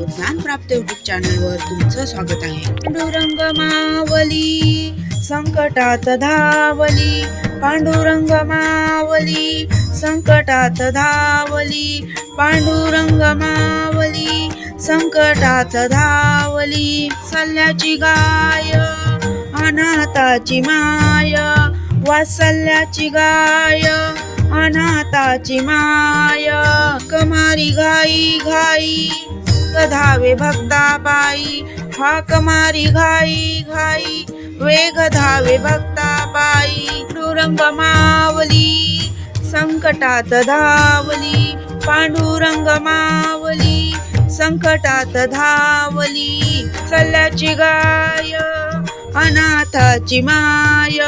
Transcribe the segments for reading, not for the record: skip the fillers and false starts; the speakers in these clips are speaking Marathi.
ज्ञानप्राप्त यूट्यूब चॅनलवर तुमचं स्वागत आहे। पांडुरंग मावली संकटात धावली, पांडुरंग मावली संकटात धावली, पांडुरंग मावली संकटात धावली। सल्ल्याची गाय अनाथाची माय, वात्सल्याची गाय अनाथाची माय। कमारी घाई घाई धावे भक्ता पायी, हाक मारी घाई घाई वेग धावे भक्ता पायी। पांडुरंग मावली संकटात धावली, पांडुरंग मावली संकटात धावली। सल्ल्याची गाय अनाथाची माय,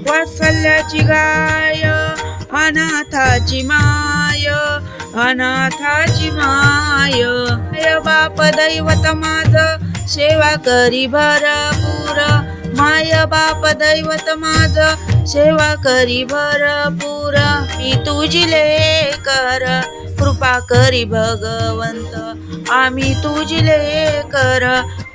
वात्सल्याची गाय अनाथाची माय, अनाथाची माय। माय बाप दैवत माझ सेवा करी भरपूर, माय बाप दैवत माझ सेवा करी भरपूर। मी तुझी लेकर कृपा करी भगवंत, आम्ही तुझी लेकर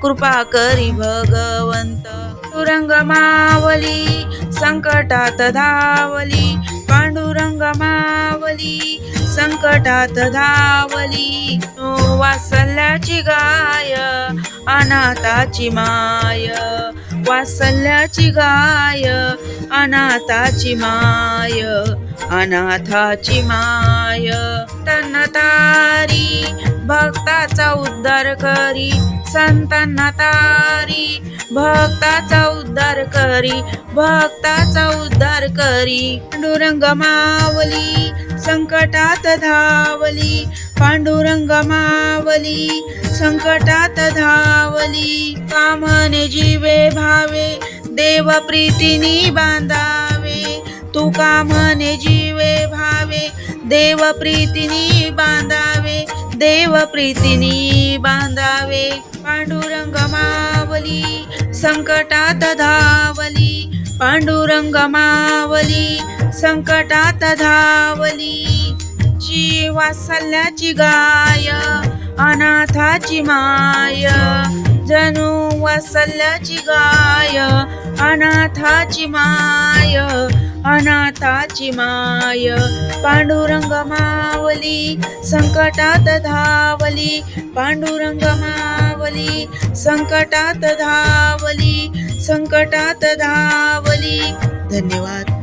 कृपा करी भगवंत। पांडुरंग मावली संकटात धावली, पांडुरंग मावली संकटात धावली। वात्सल्याची गाय अनाथाची माय, वात्सल्याची गाय अनाथाची माय, अनाथाची माय। तन तारी भक्ताचा उद्धार करी, संतांना तारी भक्ताचा उद्धार करी, भक्ताचा उद्धार करी। पांडुरंग मावली संकटात धावली, पांडुरंग मावली संकटात धावली। कामने जीवे भावे देव प्रीतीनी बांधावे, तू कामने जीवे भावे देव प्रीतीनी बांधावे, देव प्रीतीनी बांधावे। पांडुरंग मावली संकटात धावली, पांडुरंग मावली संकटात धावली। जी वात्सल्याची गाय अनाथाची माय, जणू वात्सल्याची गाय अनाथाची माय, अनाथाची माय। पांडुरंग मावली संकटात धावली, पांडुरंग मावली संकटात धावली, संकटात धावली। धन्यवाद।